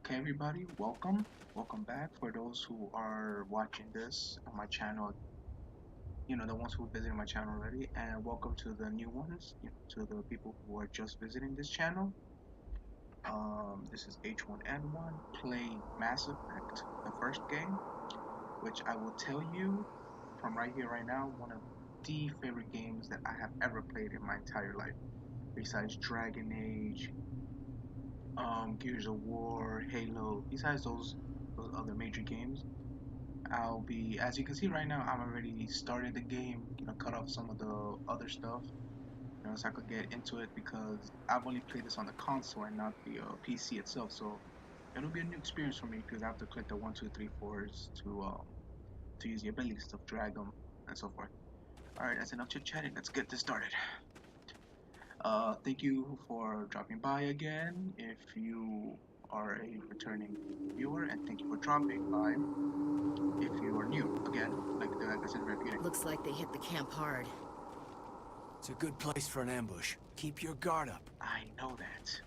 Okay, everybody, welcome back. For those who are watching this on my channel, the ones who visited my channel already, and welcome to the new ones, to the people who are just visiting this channel. This is H1N1 playing Mass Effect, the first game, which I will tell you from right here, right now, one of the favorite games that I have ever played in my entire life, besides Dragon Age, Gears of War, Halo. Besides those other major games, I'll be, as you can see right now, I'm already started the game. Cut off some of the other stuff, so I could get into it because I've only played this on the console and not the PC itself. So it'll be a new experience for me because I have to click the one, two, three, fours to use the abilities to drag them and so forth. All right, that's enough chit chatting. Let's get this started. Thank you for dropping by again. If you are a returning viewer, and thank you for dropping by. If you are new, again, like I said at the beginning. Looks like they hit the camp hard. It's a good place for an ambush. Keep your guard up. I know that.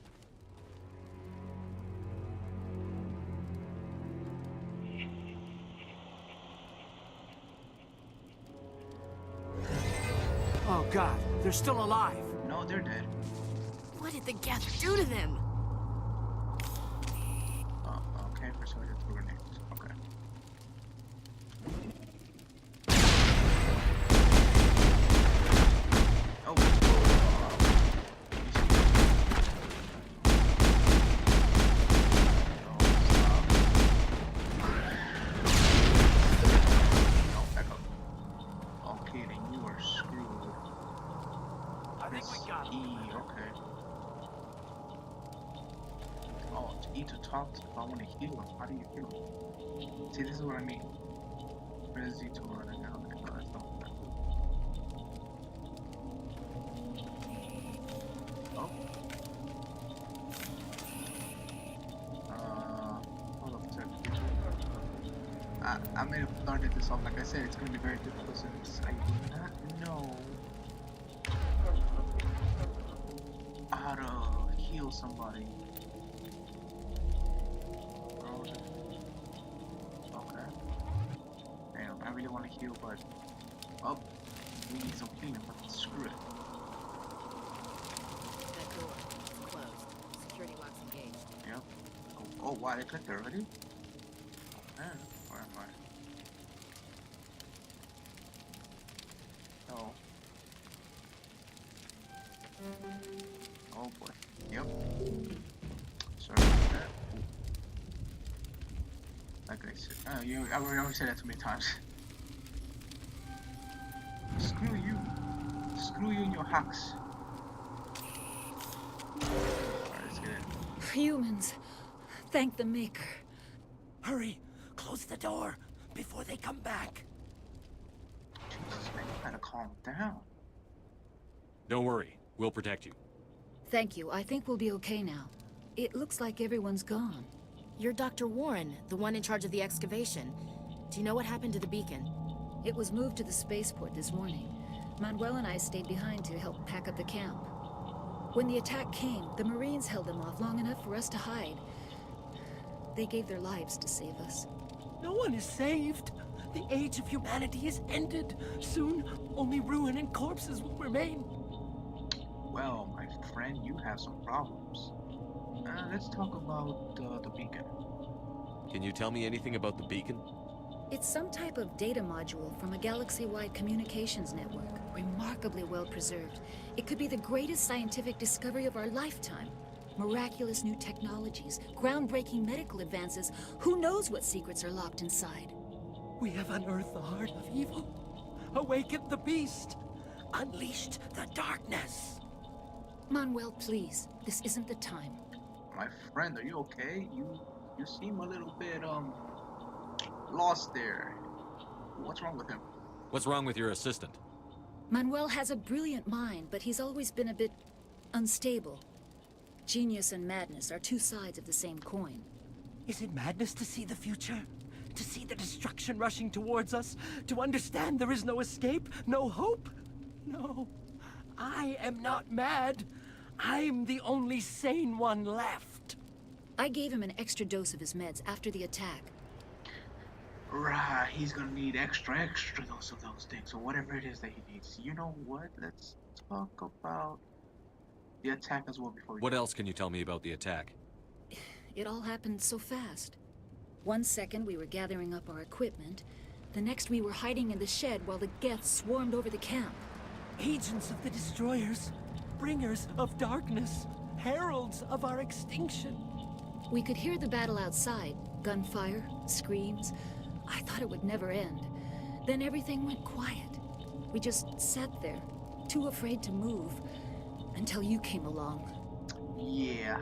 Oh god, they're still alive. No, they're dead. What did the Geth do to them? Oh, okay, persuaded through grenades. Okay. Oh, okay, then you are screwed. I think we got E, okay. Oh, to E to talk to, if I want to heal him. How do you heal him? See, this is what I mean. Press Z to run and down. No, that's not that. Oh. Hold up a second. I may have started this off, like I said, it's going to be very difficult since I do not know how to heal somebody. Okay. Damn, I really want to heal, but oh, we need some healing, but screw it. That door. It's closed. Security locks engaged. Yep. Oh, wow, they clicked already? Man, where am I? Oh. Oh boy. Yep. Sorry about that. Ooh. Like I said, I already said that too many times. Screw you. Screw you and your hacks. Alright, let's get in. Humans, thank the Maker. Hurry! Close the door before they come back. Jesus, man, you gotta calm down. Don't worry, we'll protect you. Thank you. I think we'll be okay now. It looks like everyone's gone. You're Dr. Warren, the one in charge of the excavation. Do you know what happened to the beacon? It was moved to the spaceport this morning. Manuel and I stayed behind to help pack up the camp. When the attack came, the Marines held them off long enough for us to hide. They gave their lives to save us. No one is saved. The age of humanity is ended. Soon, only ruin and corpses will remain. Well, my friend, you have some problems. Let's talk about the beacon. Can you tell me anything about the beacon? It's some type of data module from a galaxy-wide communications network. Remarkably well preserved. It could be the greatest scientific discovery of our lifetime. Miraculous new technologies, groundbreaking medical advances. Who knows what secrets are locked inside? We have unearthed the heart of evil, awakened the beast, unleashed the darkness. Manuel, please. This isn't the time. My friend, are you okay? You seem a little bit lost there. What's wrong with him? What's wrong with your assistant? Manuel has a brilliant mind, but he's always been a bit unstable. Genius and madness are two sides of the same coin. Is it madness to see the future? To see the destruction rushing towards us? To understand there is no escape? No hope? No. I am not mad. I'm the only sane one left. I gave him an extra dose of his meds after the attack. Right, he's gonna need extra dose of those things, or whatever it is that he needs. You know what? Let's talk about the attack as well before we What else can you tell me about the attack? It all happened so fast. 1 second we were gathering up our equipment. The next we were hiding in the shed while the Geths swarmed over the camp. Agents of the Destroyers, bringers of darkness, heralds of our extinction. We could hear the battle outside. Gunfire, screams. I thought it would never end. Then everything went quiet. We just sat there, too afraid to move, until you came along. Yeah,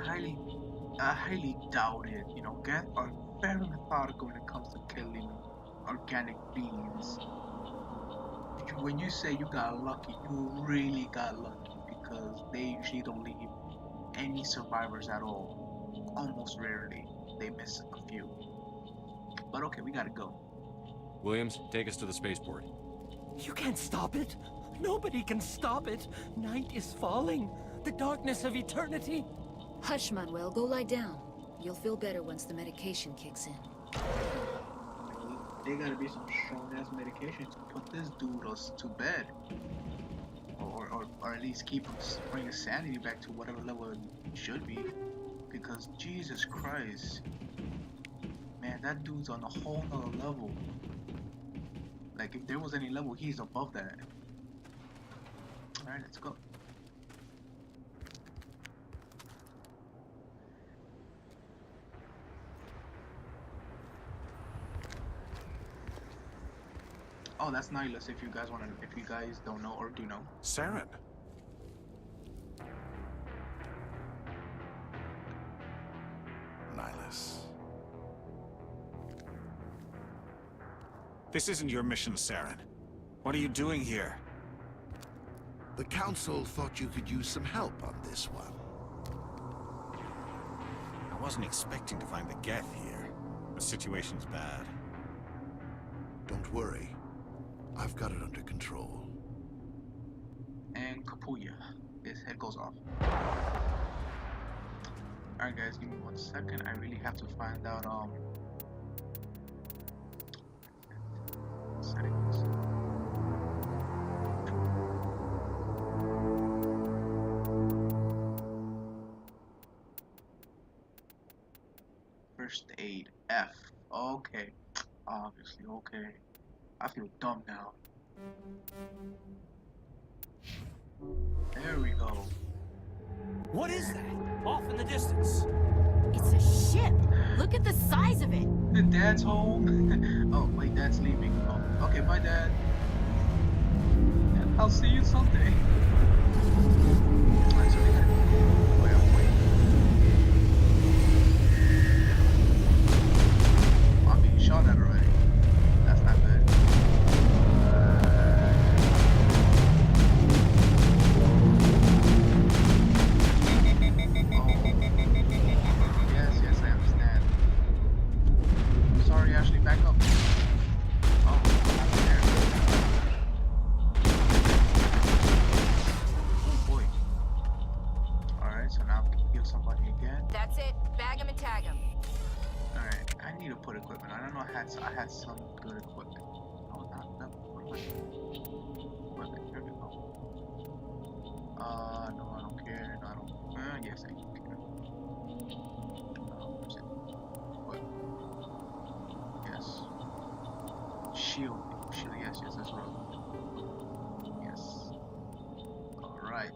I highly doubt it. You know, Geth are very methodical when it comes to killing organic beings. When you say you got lucky, you really got lucky, because they usually don't leave any survivors at all. Almost rarely. They miss a few. But okay, we gotta go. Williams, take us to the spaceport. You can't stop it. Nobody can stop it. Night is falling. The darkness of eternity. Hush, Manuel, go lie down. You'll feel better once the medication kicks in. They gotta be some strong ass medication to put this dude to bed. Or at least bring his sanity back to whatever level it should be. Because Jesus Christ. Man, that dude's on a whole nother level. Like, if there was any level, he's above that. Alright, let's go. Oh, that's Nihilus, if you guys don't know or do know. Saren. Nihilus. This isn't your mission, Saren. What are you doing here? The Council thought you could use some help on this one. I wasn't expecting to find the Geth here. The situation's bad. Don't worry. I've got it under control. And Kapuya. His head goes off. Alright guys, give me 1 second. I really have to find out settings. First aid F. Okay. Obviously, okay. I feel dumb now. There we go. What is that? Off in the distance. It's a ship. Look at the size of it. Dad's home. Oh, wait, Dad's leaving. Oh, okay, bye, Dad. I'll see you someday. Alright, so we gotta wait. I'm being shot at already. That's not good. Yes, I understand. Sorry, Ashley, back up. Oh, there. Oh boy. Alright, so now we can heal somebody again. That's it. Bag him and tag him. Alright, I need to put equipment. I don't know, I had some good equipment. No, not that equipment. Here we go. No, I don't care. No, I don't. Yes, I do care. Where's it? What? Yes. Shield. Yes, that's right. Yes. Alright.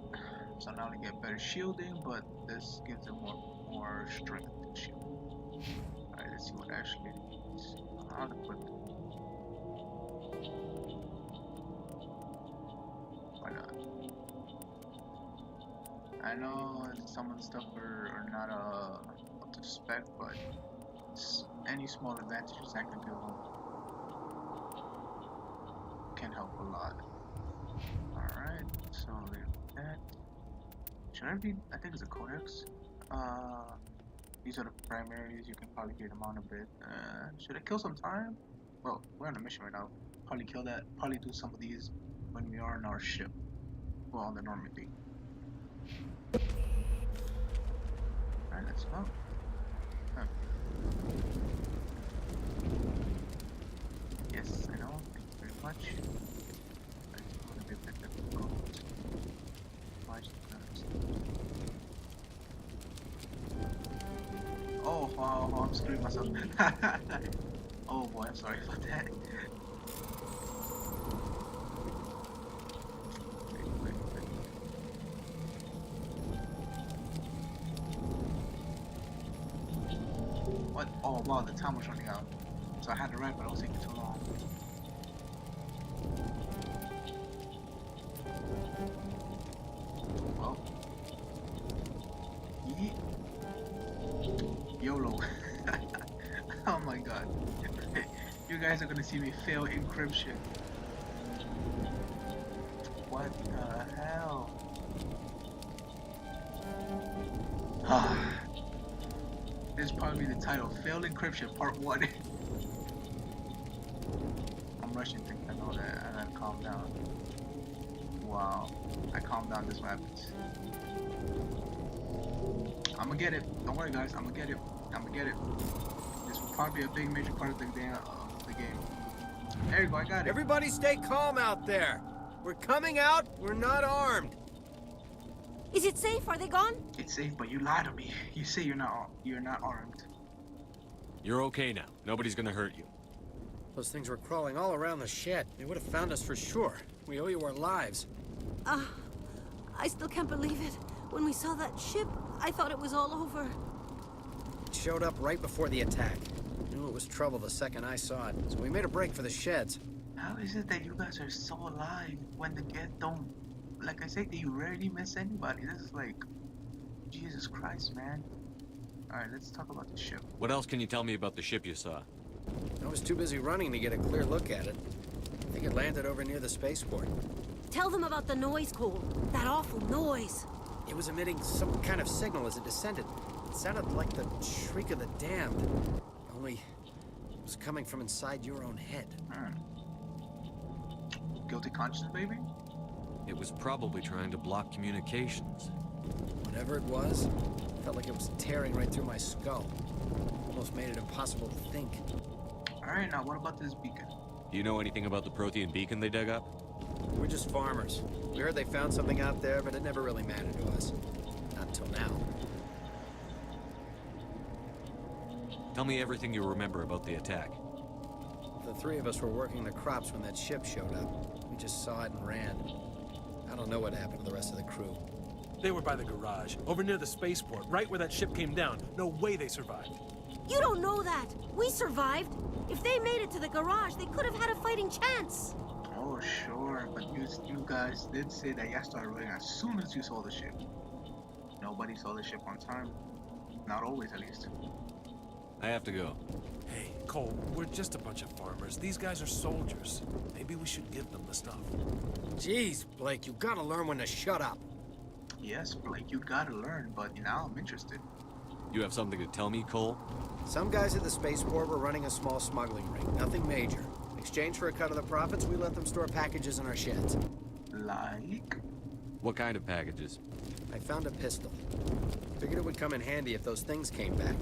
So now they get better shielding, but this gives them more strength to shield. Alright, let's see what Ashley needs. How to put it. Why not? I know some of the stuff are not up to spec, but any small advantages I can give them can help a lot. Alright, so there's that. Should I be? I think it's a codex. These are the primaries. You can probably get them on a bit. Should I kill some time? Well, we're on a mission right now. Probably kill that. Probably do some of these when we are on our ship. Well, on the Normandy. Alright, let's go. Oh, I'm screwing myself. Oh boy, I'm sorry about that. What? Oh wow, the time was running out. So I had to write, but it was taking too long. Well, YOLO. Oh my god. You guys are gonna see me fail encryption. What the hell? This is probably the title, Failed Encryption Part 1. I'm rushing things, I know that. I gotta calm down. Wow. I calmed down, this happens. I'm gonna get it. Don't worry guys, I'm gonna get it. I'm gonna get it. This will probably be a big major part of the game. There you go, I got it. Everybody stay calm out there. We're coming out, we're not armed. Is it safe? Are they gone? It's safe, but you lied to me. You say you're not armed. You're okay now. Nobody's gonna hurt you. Those things were crawling all around the shed. They would have found us for sure. We owe you our lives. I still can't believe it. When we saw that ship, I thought it was all over. It showed up right before the attack. Knew it was trouble the second I saw it, so we made a break for the sheds. How is it that you guys are so alive when the Geth don't? Like I said, you rarely miss anybody. This is like, Jesus Christ, man. Alright, let's talk about the ship. What else can you tell me about the ship you saw? I was too busy running to get a clear look at it. I think it landed over near the spaceport. Tell them about the noise, Cole. That awful noise. It was emitting some kind of signal as it descended. It sounded like the shriek of the damned. Only it was coming from inside your own head. Guilty conscience, baby? It was probably trying to block communications. Whatever it was, felt like it was tearing right through my skull. Almost made it impossible to think. Alright, now what about this beacon? Do you know anything about the Prothean beacon they dug up? We're just farmers. We heard they found something out there, but it never really mattered to us. Not until now. Tell me everything you remember about the attack. The three of us were working the crops when that ship showed up. We just saw it and ran. I don't know what happened to the rest of the crew. They were by the garage, over near the spaceport, right where that ship came down. No way they survived. You don't know that. We survived. If they made it to the garage, they could have had a fighting chance. Oh, sure, but you guys did say that y'all started running as soon as you saw the ship. Nobody saw the ship on time. Not always, at least. I have to go. Hey, Cole, we're just a bunch of farmers. These guys are soldiers. Maybe we should give them the stuff. Jeez, Blake, you gotta learn when to shut up. Yes, Blake, you gotta learn, but now I'm interested. You have something to tell me, Cole? Some guys at the spaceport were running a small smuggling ring. Nothing major. In exchange for a cut of the profits, we let them store packages in our sheds. Like? What kind of packages? I found a pistol. Figured it would come in handy if those things came back.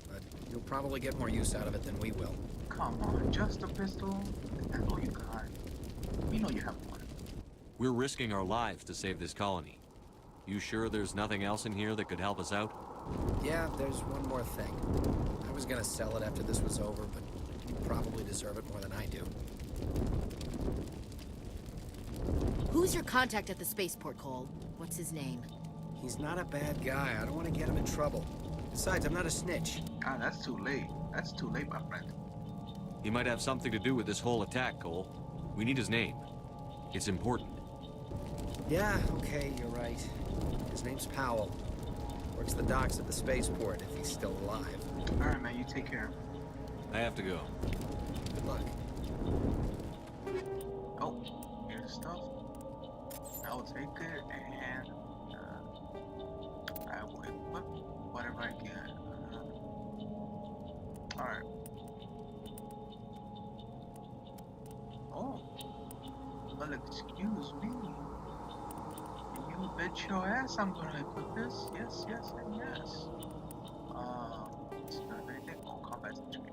But you'll probably get more use out of it than we will. Come on, just a pistol? That's all you got. We know you have one. We're risking our lives to save this colony. You sure there's nothing else in here that could help us out? Yeah, there's one more thing. I was gonna sell it after this was over, but you probably deserve it more than I do. Who's your contact at the spaceport, Cole? What's his name? He's not a bad guy. I don't want to get him in trouble. Besides, I'm not a snitch. Ah, that's too late. That's too late, my friend. He might have something to do with this whole attack, Cole. We need his name. It's important. Yeah, okay, you're right. His name's Powell. Works the docks at the spaceport if he's still alive. Alright, man, you take care. I have to go. Good luck. Oh, here's the stuff. I'll take it and I will equip whatever I get. Alright. Oh, well, excuse me. You bet your ass I'm gonna equip this. Yes, yes, and yes. It's not anything. Oh, combat tree.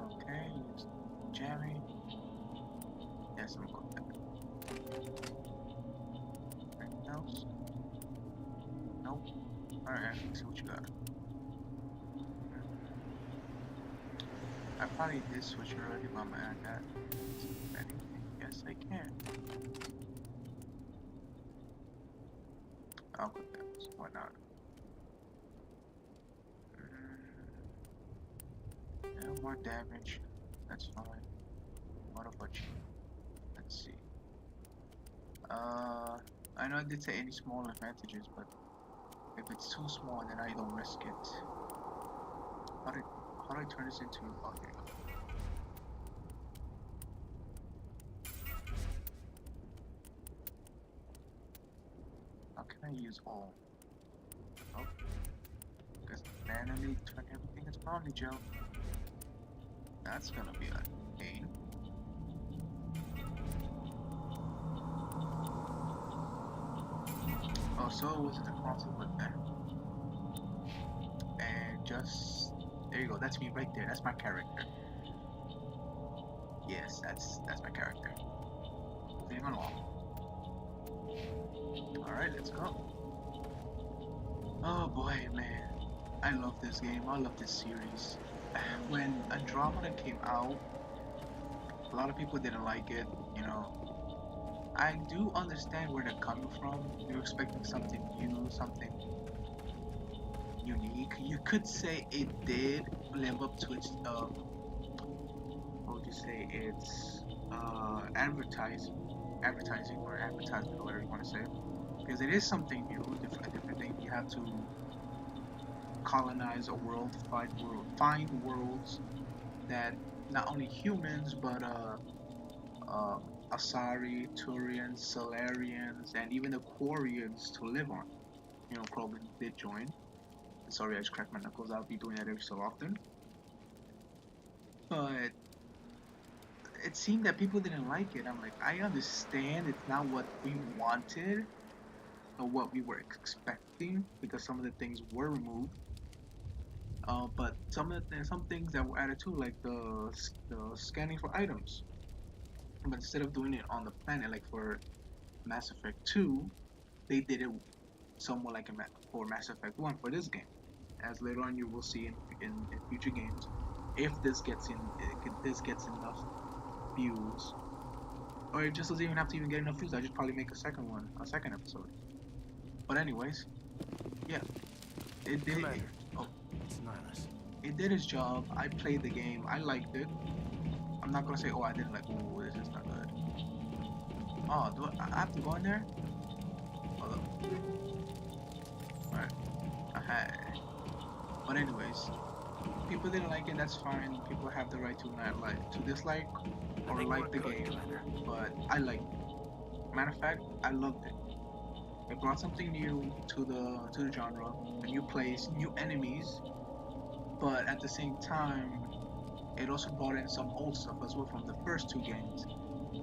Okay, use jamming. Yes, I'm going back. Anything else? Nope. Alright, let's see what you got. I probably did switch already, but man, that anything. Yes, I can. I'll put that. Why not? Yeah, more damage. That's fine. What about you? Let's see. I know I did say any small advantages, but if it's too small, then I don't risk it. How do I turn this into? Oh, there you go. How can I use all? Oh, because manually turn everything into brownie gel. That's gonna be a pain. Oh, so it wasn't a console with that. And just there you go. That's me right there. That's my character. Yes, that's my character. Moving along. All right, let's go. Oh boy, man, I love this game. I love this series. When Andromeda came out, a lot of people didn't like it. You know, I do understand where they're coming from. You're expecting something new, something unique. You could say it did live up to its what would you say? It's advertising or advertisement, or whatever you want to say, because it is something new, different thing. You have to colonize a world, find worlds that not only humans but Asari, Turians, Solarians, and even the Quarians to live on. You know, Krobin did join. Sorry, I just cracked my knuckles. I'll be doing that every so often. But it seemed that people didn't like it. I'm like, I understand it's not what we wanted or what we were expecting, because some of the things were removed. But some things that were added too, like the scanning for items. But instead of doing it on the planet, like for Mass Effect 2, they did it somewhat like for Mass Effect 1 for this game. As later on you will see in future games, if this gets enough views, or it just doesn't even have to even get enough views. I just probably make a second episode. But anyways, yeah, it did. It's Nihilus. It did its job. I played the game. I liked it. I'm not gonna say, oh, I didn't like. Oh, this is not good. Oh, do I have to go in there? Hold up. Alright. But anyways, people didn't like it. That's fine. People have the right to not like, to dislike or like the game. But I liked it. Matter of fact, I loved it. It brought something new to the genre, a new place, new enemies. But at the same time, it also brought in some old stuff as well from the first two games.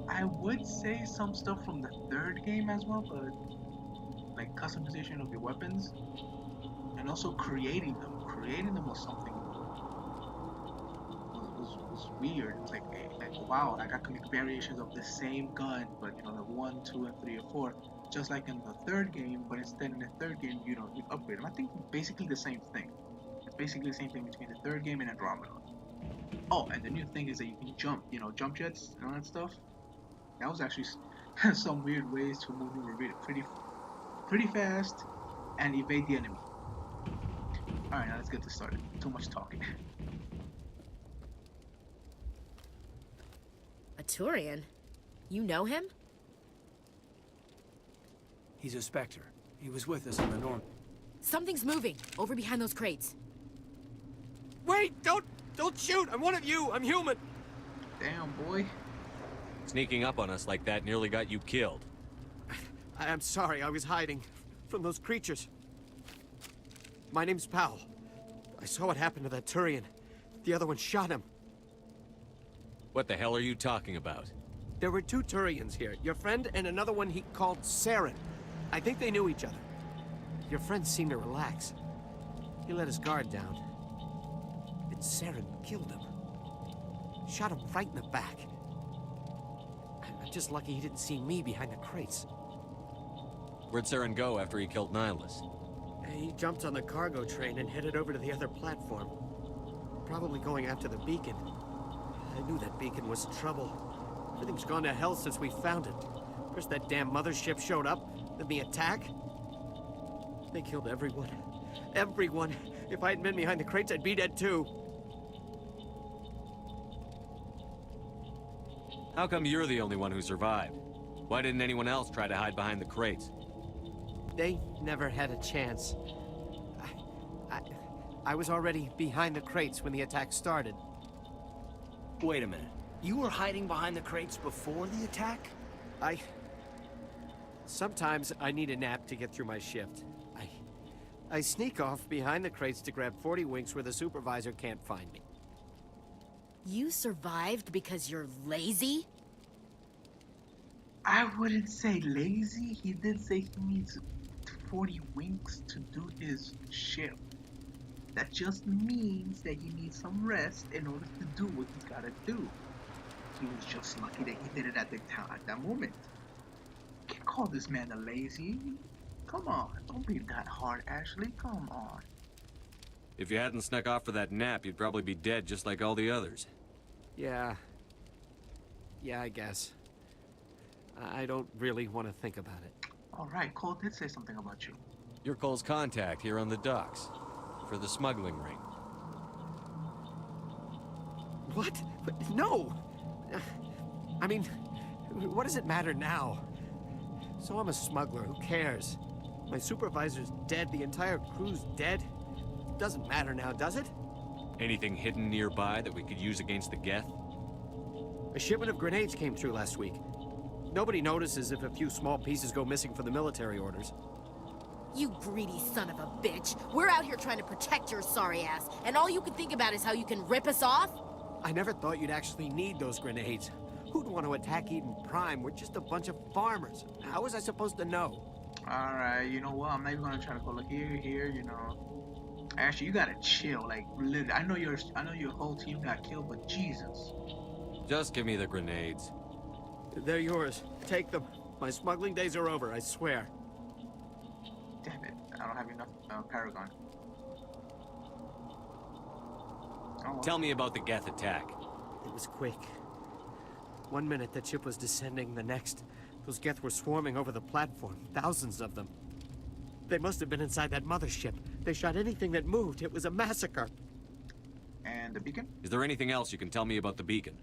I would say some stuff from the third game as well, but like customization of your weapons and also creating them. Creating them was something was weird. It's like wow, like I could make variations of the same gun, but you know, the 1, 2, and 3, or 4, just like in the third game. But instead in the third game, you know, you upgrade them. I think basically the same thing. It's basically the same thing between the third game and Andromeda. Oh, and the new thing is that you can jump, you know, jump jets and all that stuff. That was actually some weird ways to move pretty fast and evade the enemy. Alright, now let's get this started. Too much talking. A Turian? You know him? He's a Spectre. He was with us on the Norm. Something's moving over behind those crates. Wait! Don't shoot! I'm one of you! I'm human! Damn, boy. Sneaking up on us like that nearly got you killed. I'm sorry, I was hiding from those creatures. My name's Powell. I saw what happened to that Turian. The other one shot him. What the hell are you talking about? There were two Turians here. Your friend and another one he called Saren. I think they knew each other. Your friend seemed to relax. He let his guard down. And Saren killed him. Shot him right in the back. I'm just lucky he didn't see me behind the crates. Where'd Saren go after he killed Nihilus? He jumped on the cargo train and headed over to the other platform. Probably going after the beacon. I knew that beacon was trouble. Everything's gone to hell since we found it. First that damn mothership showed up, then the attack. They killed everyone. Everyone. If I hadn't been behind the crates, I'd be dead too. How come you're the only one who survived? Why didn't anyone else try to hide behind the crates? They never had a chance. I was already behind the crates when the attack started. Wait a minute. You were hiding behind the crates before the attack? Sometimes I need a nap to get through my shift. I sneak off behind the crates to grab 40 winks where the supervisor can't find me. You survived because you're lazy? I wouldn't say lazy. He did say he needs 40 winks to do his shift. That just means that he needs some rest in order to do what he's gotta do. He was just lucky that he did it at that moment. You can't call this man a lazy. Come on, don't be that hard, Ashley. Come on. If you hadn't snuck off for that nap, you'd probably be dead just like all the others. Yeah, I guess. I don't really want to think about it. Alright, Cole did say something about you. You're Cole's contact here on the docks. For the smuggling ring. What? No! I mean, what does it matter now? So I'm a smuggler, who cares? My supervisor's dead, the entire crew's dead. Doesn't matter now, does it? Anything hidden nearby that we could use against the Geth? A shipment of grenades came through last week. Nobody notices if a few small pieces go missing for the military orders. You greedy son of a bitch. We're out here trying to protect your sorry ass, and all you can think about is how you can rip us off? I never thought you'd actually need those grenades. Who'd want to attack Eden Prime? We're just a bunch of farmers. How was I supposed to know? Alright, you know what? I'm not even gonna try to go like here, you know. Actually, you gotta chill. Like, literally, I know your whole team got killed, but Jesus. Just give me the grenades. They're yours. Take them. My smuggling days are over, I swear. Damn it, I don't have enough Paragon. Oh, well. Tell me about the Geth attack. It was quick. 1 minute the ship was descending, the next, those Geth were swarming over the platform, thousands of them. They must have been inside that mothership. They shot anything that moved. It was a massacre. And the beacon? Is there anything else you can tell me about the beacon?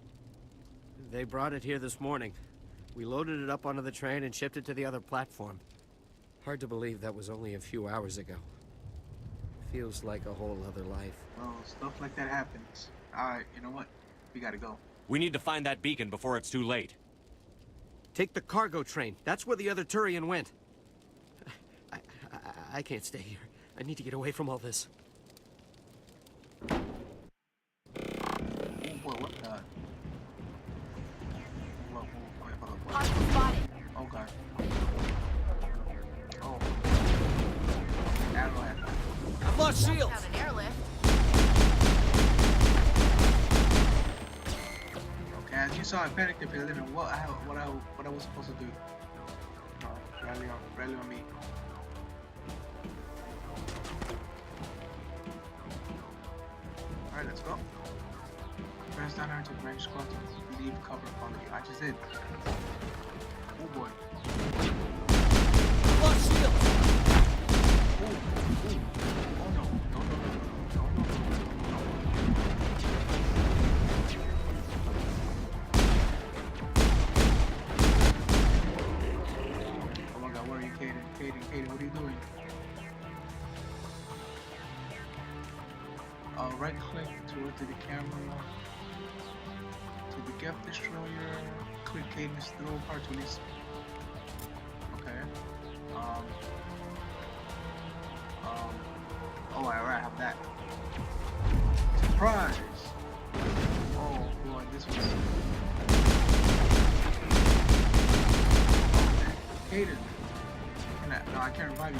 They brought it here this morning. We loaded it up onto the train and shipped it to the other platform. Hard to believe that was only a few hours ago. Feels like a whole other life. Well, stuff like that happens. Alright, you know what? We gotta go. We need to find that beacon before it's too late. Take the cargo train. That's where the other Turian went. I can't stay here. I need to get away from all this. Oh boy, what the? Whoa, wait, hold up. Hostile spotted. Oh god. Oh. Airlift. I've lost shields! Found an airlift. Okay, as you saw, I panicked a bit. I didn't know what I was supposed to do. Rally on me. Alright, let's go. Press down arrow to the range squad to leave cover upon you. I just did. Oh boy. Lost shields! Oh no. Oh my god, where are you, Caden? Caden, what are you doing? Right click towards the camera to the Geth Destroyer. Click Caden's throw part to release. Okay. Oh, alright, I have that. Surprise! Oh boy, this was. Caden. No, I can't revive you.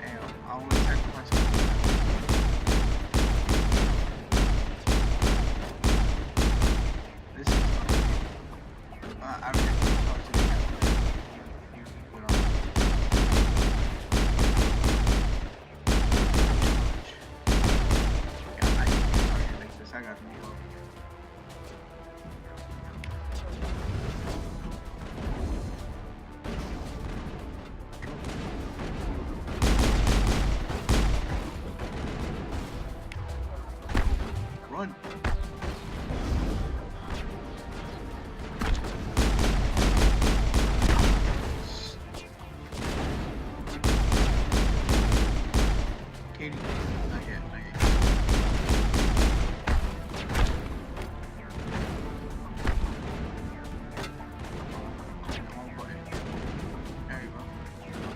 Damn, I want to sacrifice myself. This is I really talk to the camera. You put on. Yeah, I can target like this. I got me. run. Katie, not yet, not yet. There you go.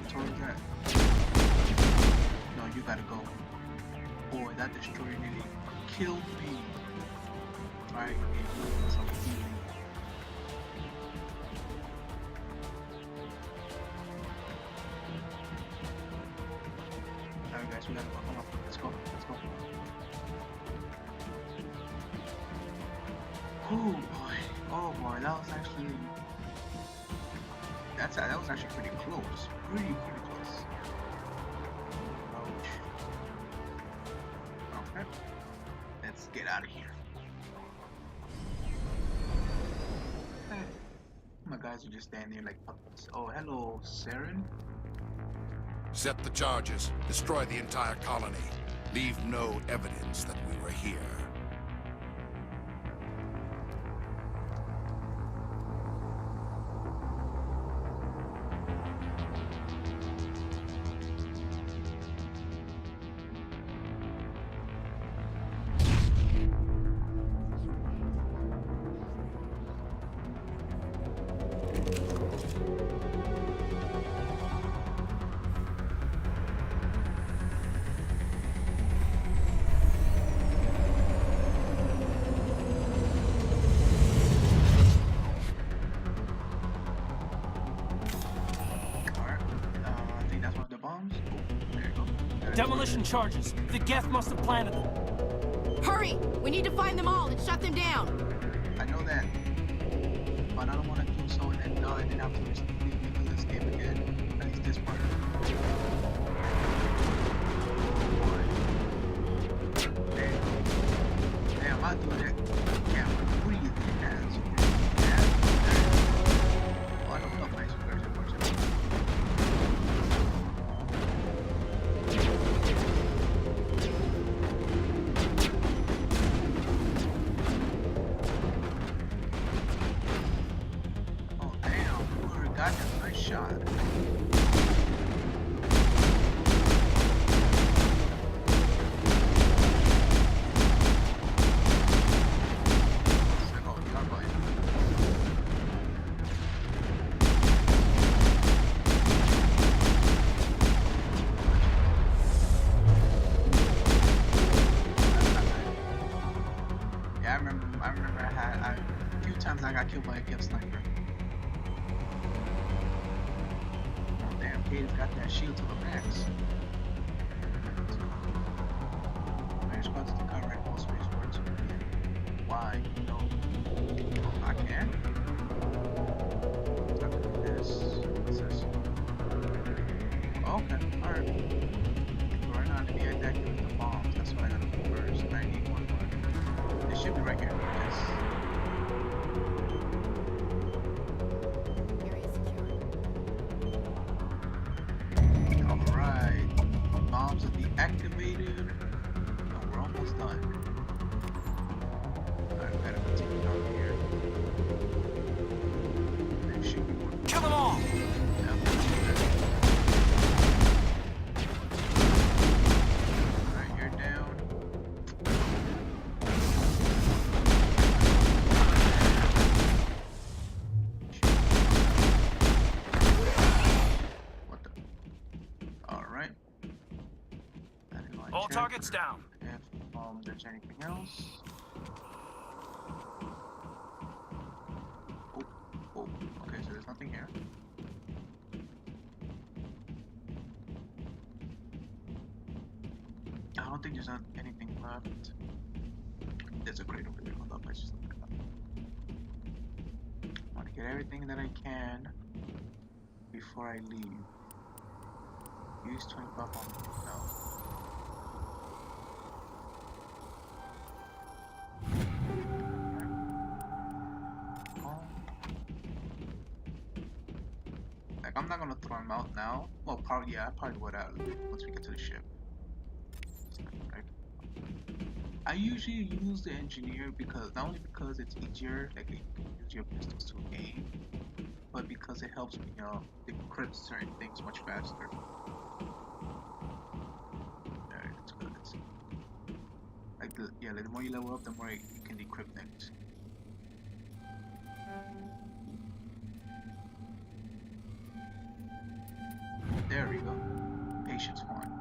Towards that. No, you gotta go. Boy, that destroyer nearly killed me. Alright, okay, some healing. Alright guys, we gotta go. Come on, let's go, let's go. Oh boy, oh boy, that was actually that was actually pretty close. Pretty close. Ouch. Okay. Let's get out of here. My guys are just standing there like puppets. Oh, hello, Saren. Set the charges. Destroy the entire colony. Leave no evidence that we were here. Demolition charges. The Geth must have planted them. Hurry! We need to find them all and shut them down. I know that, but I don't want to do so and then die and then have to redo this game again. At least this part. Damn, I'll do that. Yeah, what do you think, guys? Oh, I don't know my super. I remember a few times I got killed by a gift sniper. Oh damn, Kate's got that shield to the max. My response to cover right all space words. Why? No. I can? This. What's this? Okay, alright. Right now to be attacked with the bombs. That's what I gotta do first. I need one more. It should be right here. Yes. Alright. Bombs are deactivated. Oh, we're almost done. Alright, we gotta continue down here. There should be one. Kill them all! Alright, you're down. What the? Alright. All targets down. If there's anything else. Oh, okay, so there's nothing here. I don't think there's anything left. There's a crate over there. Hold up, I just looked it up. I want to get everything that I can before I leave. Use 25 on no. Like, I'm not gonna throw him out now. Well, probably, yeah, I probably would once we get to the ship. Right. I usually use the engineer because not only because it's easier, like you can use your pistols to aim, but because it helps me decrypt certain things much faster. Alright, let's go. Let's see. Like the more you level up, the more you can decrypt things. There we go. Patience one.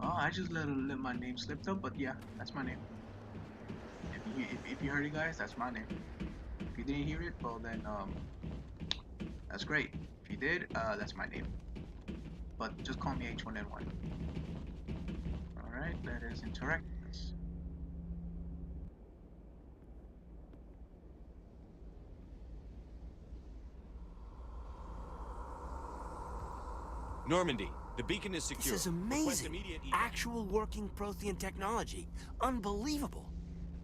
Oh, I just let my name slip up, but yeah, that's my name. If you heard it, guys, that's my name. If you didn't hear it, well then that's great. If you did, that's my name. But just call me H1N1. All right, let us interact with this. Normandy, the beacon is secure. This is Request amazing. immediate evac. Actual working Prothean technology. Unbelievable.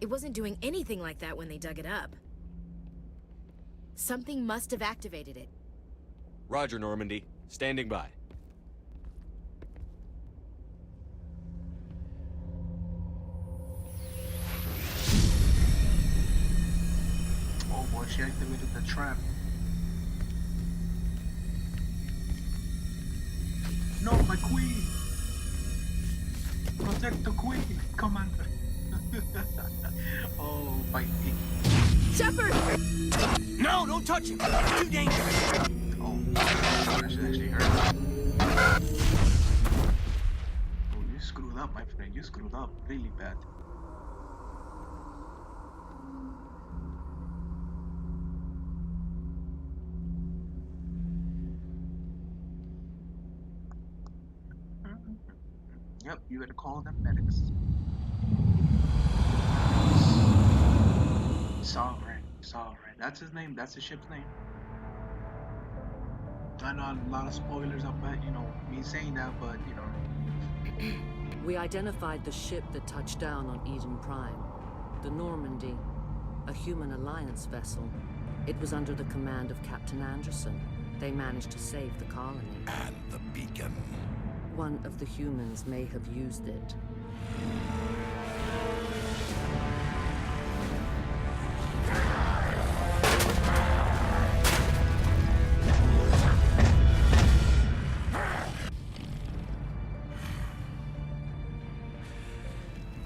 It wasn't doing anything like that when they dug it up. Something must have activated it. Roger, Normandy. Standing by. Oh boy, she activated the trap. No, my queen! Protect the queen, Commander! Oh, bite me. Shepard! No, don't touch him. It's too dangerous. Oh, that should actually hurt. Oh, you screwed up, my friend. You screwed up really bad. Yep, you gotta call them medics. Sovereign. That's his name. That's the ship's name. I know a lot of spoilers up at, me saying that, but, We identified the ship that touched down on Eden Prime. The Normandy. A human alliance vessel. It was under the command of Captain Anderson. They managed to save the colony. And the beacon. One of the humans may have used it.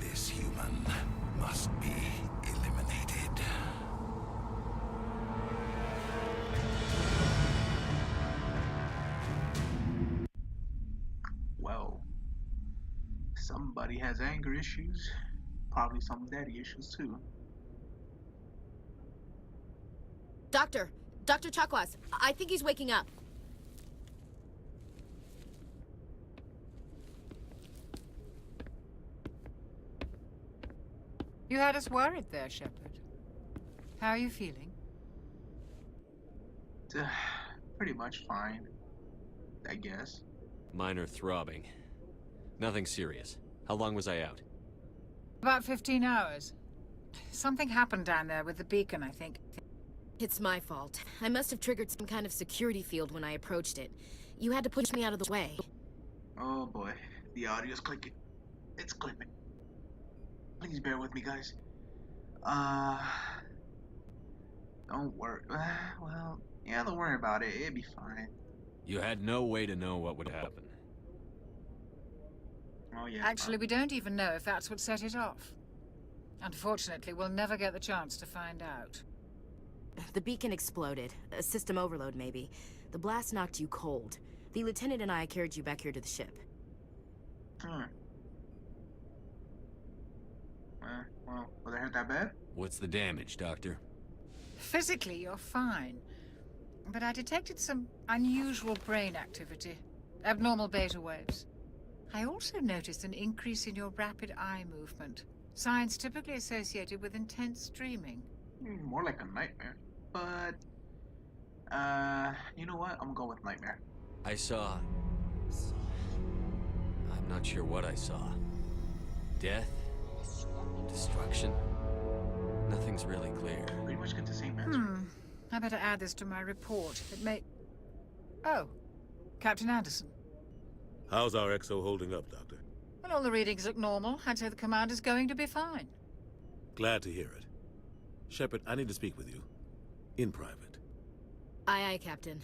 This human must be eliminated. well, somebody has anger issues. Probably some daddy issues too. Doctor Chakwas, I think he's waking up. You had us worried there, Shepard. How are you feeling? Pretty much fine, I guess. Minor throbbing. Nothing serious. How long was I out? About 15 hours. Something happened down there with the beacon, I think. It's my fault. I must have triggered some kind of security field when I approached it. You had to push me out of the way. Oh boy, the audio's clicking. It's clipping. Please bear with me, guys. Don't worry. Well, yeah, don't worry about it. It'll be fine. You had no way to know what would happen. Oh yeah. Actually, we don't even know if that's what set it off. Unfortunately, we'll never get the chance to find out. The beacon exploded. A system overload, maybe. The blast knocked you cold. The lieutenant and I carried you back here to the ship. Well, was it hurt that bad? What's the damage, Doctor? Physically, you're fine. But I detected some unusual brain activity. Abnormal beta waves. I also noticed an increase in your rapid eye movement. Signs typically associated with intense dreaming. More like a nightmare. But, you know what? I'm gonna go with nightmare. I saw... I'm not sure what I saw. Death? Destruction? Nothing's really clear. Pretty much get the same answer. I better add this to my report. It may... Oh, Captain Anderson. How's our XO holding up, Doctor? Well, all the readings look normal. I'd say the commander's going to be fine. Glad to hear it. Shepard, I need to speak with you. In private. Aye, aye, Captain.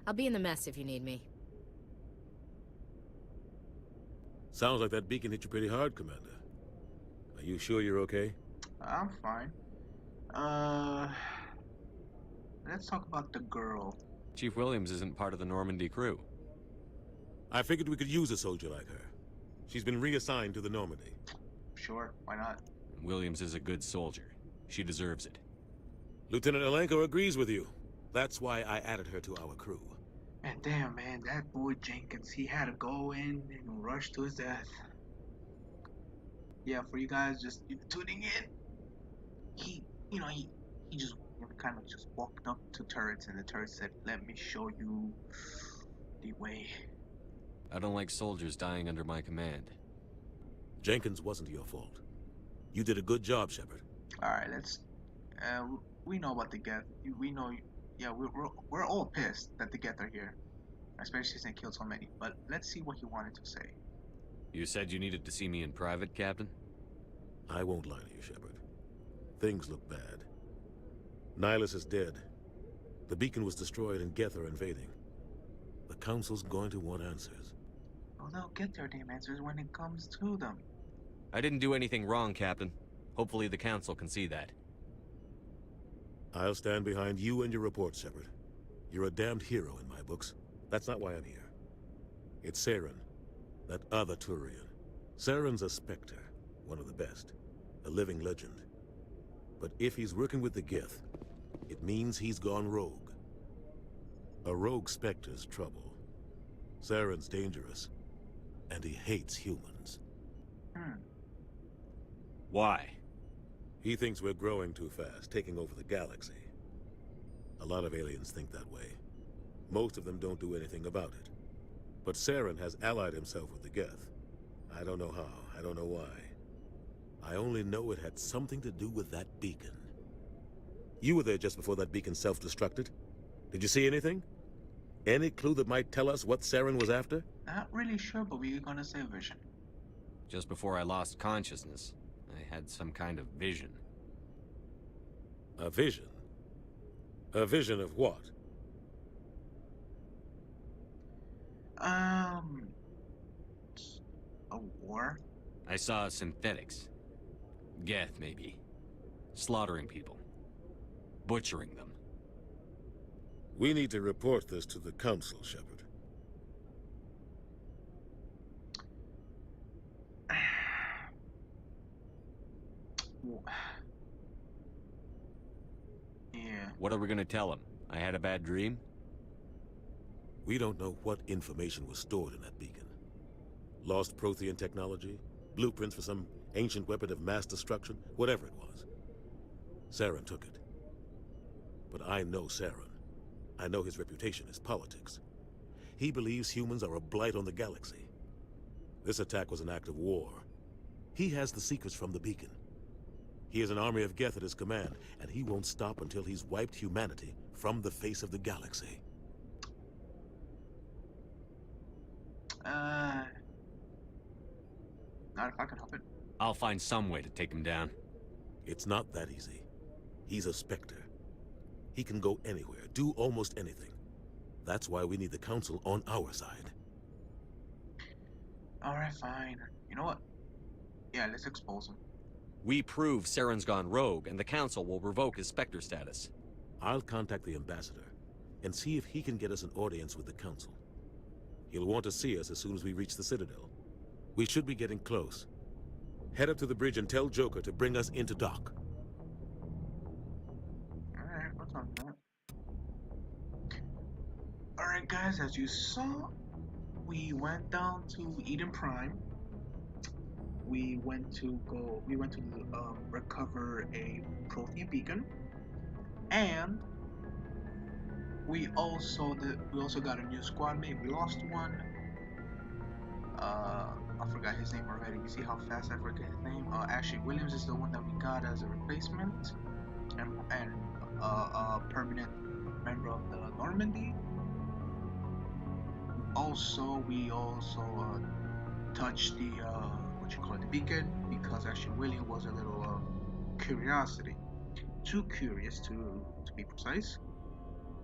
I'll be in the mess if you need me. Sounds like that beacon hit you pretty hard, Commander. Are you sure you're okay? I'm fine. Let's talk about the girl. Chief Williams isn't part of the Normandy crew. I figured we could use a soldier like her. She's been reassigned to the Normandy. Sure, why not? Williams is a good soldier. She deserves it. Lieutenant Alenko agrees with you. That's why I added her to our crew. And damn, man, that boy Jenkins, he had to go in and rush to his death. Yeah, for you guys just tuning in, he just kind of just walked up to turrets, and the turret said, "Let me show you the way." I don't like soldiers dying under my command. Jenkins wasn't your fault. You did a good job, Shepard. All right, let's. We know about the Geth. We know. Yeah, we're all pissed that the Geth are here, especially since they killed so many. But let's see what he wanted to say. You said you needed to see me in private, Captain? I won't lie to you, Shepard. Things look bad. Nihilus is dead. The beacon was destroyed and Geth are invading. The Council's going to want answers. Well, they'll get their damn answers when it comes to them. I didn't do anything wrong, Captain. Hopefully the Council can see that. I'll stand behind you and your report, Shepard. You're a damned hero in my books. That's not why I'm here. It's Saren, that other Turian. Saren's a Spectre, one of the best, a living legend. But if he's working with the Geth, it means he's gone rogue. A rogue Spectre's trouble. Saren's dangerous, and he hates humans. Why? He thinks we're growing too fast, taking over the galaxy. A lot of aliens think that way. Most of them don't do anything about it. But Saren has allied himself with the Geth. I don't know how, I don't know why. I only know it had something to do with that beacon. You were there just before that beacon self-destructed. Did you see anything? Any clue that might tell us what Saren was after? Not really sure, but we're gonna say vision. Just before I lost consciousness, I had some kind of vision. A vision? A vision of what? A war? I saw synthetics. Geth, maybe. Slaughtering people. Butchering them. We need to report this to the Council, Shepard. Yeah. What are we gonna tell him? I had a bad dream? We don't know what information was stored in that beacon. Lost Prothean technology? Blueprints for some ancient weapon of mass destruction? Whatever it was. Saren took it. But I know Saren. I know his reputation is politics. He believes humans are a blight on the galaxy. This attack was an act of war. He has the secrets from the beacon. He has an army of Geth at his command, and he won't stop until he's wiped humanity from the face of the galaxy. Not if I can help it. I'll find some way to take him down. It's not that easy. He's a Spectre. He can go anywhere, do almost anything. That's why we need the Council on our side. Alright, fine. You know what? Yeah, let's expose him. We prove Saren's gone rogue, and the Council will revoke his Spectre status. I'll contact the Ambassador, and see if he can get us an audience with the Council. He'll want to see us as soon as we reach the Citadel. We should be getting close. Head up to the bridge and tell Joker to bring us into dock. Alright, what's on that? Alright guys, as you saw, we went down to Eden Prime. We went to recover a Prothean beacon, and we also got a new squad mate. We lost one. I forgot his name already. You see how fast I forget his name? Actually, Williams is the one that we got as a replacement, and a permanent member of the Normandy. Also, we also touched the the beacon, because actually William was a little curiosity, too curious to be precise.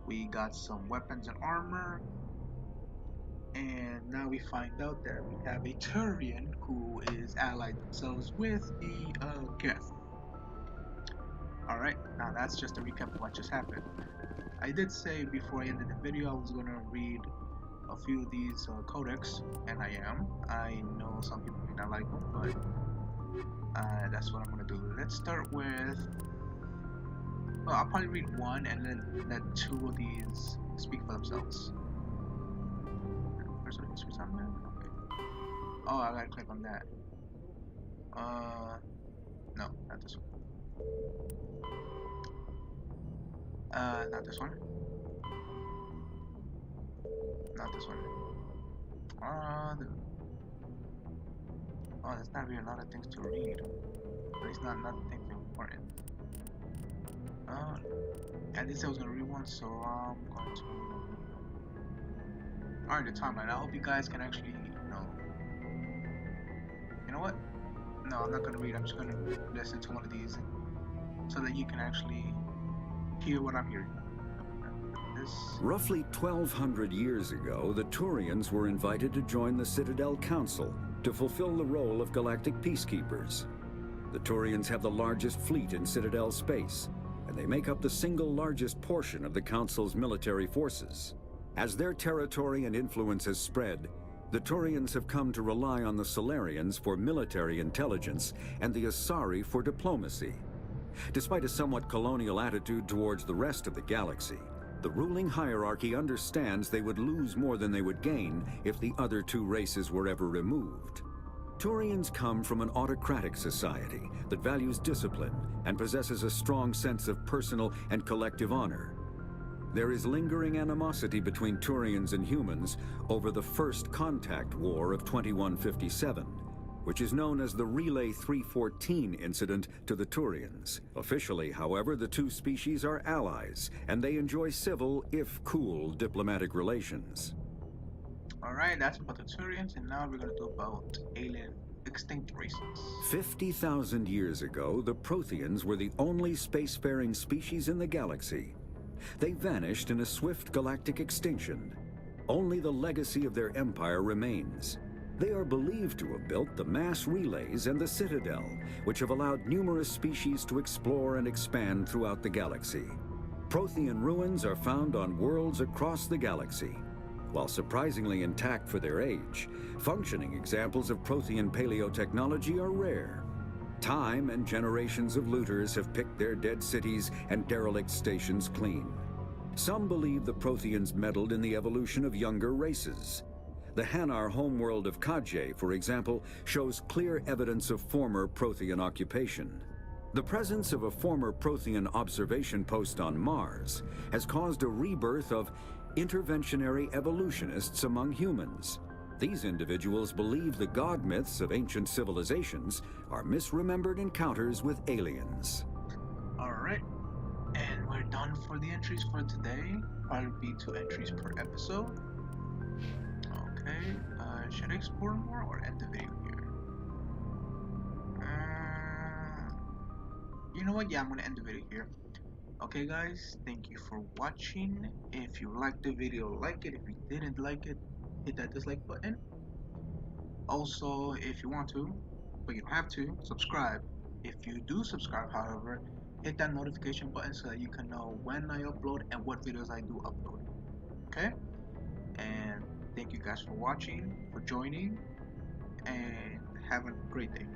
We got some weapons and armor, and now we find out that we have a Turian who is allied themselves with the Geth. Alright, now that's just a recap of what just happened. I did say before I ended the video I was gonna read a few of these codex, and I am. I know some people may not like them, but that's what I'm gonna do. Let's start with, well, I'll probably read one and then let two of these speak for themselves. Personal history somewhere? Okay. Oh, I gotta click on that. No, not this one. Not this one. Not this one. Oh, there's not really a lot of things to read. But it's not things important. I did say I was gonna read one, so I'm going to. Alright, the timeline. I hope you guys can actually, you know what? No, I'm not gonna read. I'm just gonna listen to one of these, so that you can actually hear what I'm hearing. Roughly 1,200 years ago, the Turians were invited to join the Citadel Council to fulfill the role of galactic peacekeepers. The Turians have the largest fleet in Citadel space, and they make up the single largest portion of the Council's military forces. As their territory and influence has spread, the Turians have come to rely on the Salarians for military intelligence and the Asari for diplomacy. Despite a somewhat colonial attitude towards the rest of the galaxy, the ruling hierarchy understands they would lose more than they would gain if the other two races were ever removed. Turians come from an autocratic society that values discipline and possesses a strong sense of personal and collective honor. There is lingering animosity between Turians and humans over the First Contact War of 2157, which is known as the Relay 314 incident to the Turians. Officially, however, the two species are allies, and they enjoy civil, if cool, diplomatic relations. Alright, that's about the Turians, and now we're going to do about alien extinct races. 50,000 years ago, the Protheans were the only spacefaring species in the galaxy. They vanished in a swift galactic extinction. Only the legacy of their empire remains. They are believed to have built the mass relays and the Citadel, which have allowed numerous species to explore and expand throughout the galaxy. Prothean ruins are found on worlds across the galaxy. While surprisingly intact for their age, functioning examples of Prothean paleotechnology are rare. Time and generations of looters have picked their dead cities and derelict stations clean. Some believe the Protheans meddled in the evolution of younger races. The Hanar homeworld of Kaje, for example, shows clear evidence of former Prothean occupation. The presence of a former Prothean observation post on Mars has caused a rebirth of interventionary evolutionists among humans. These individuals believe the god myths of ancient civilizations are misremembered encounters with aliens. Alright, and we're done for the entries for today. Probably be 2 entries per episode. Okay, should I explore more or end the video here? You know what? Yeah, I'm gonna end the video here. Okay guys, thank you for watching. If you liked the video, like it. If you didn't like it, hit that dislike button. Also, if you want to, but you don't have to, subscribe. If you do subscribe, however, hit that notification button so that you can know when I upload and what videos I do upload. Okay? And thank you guys for watching, for joining, and have a great day.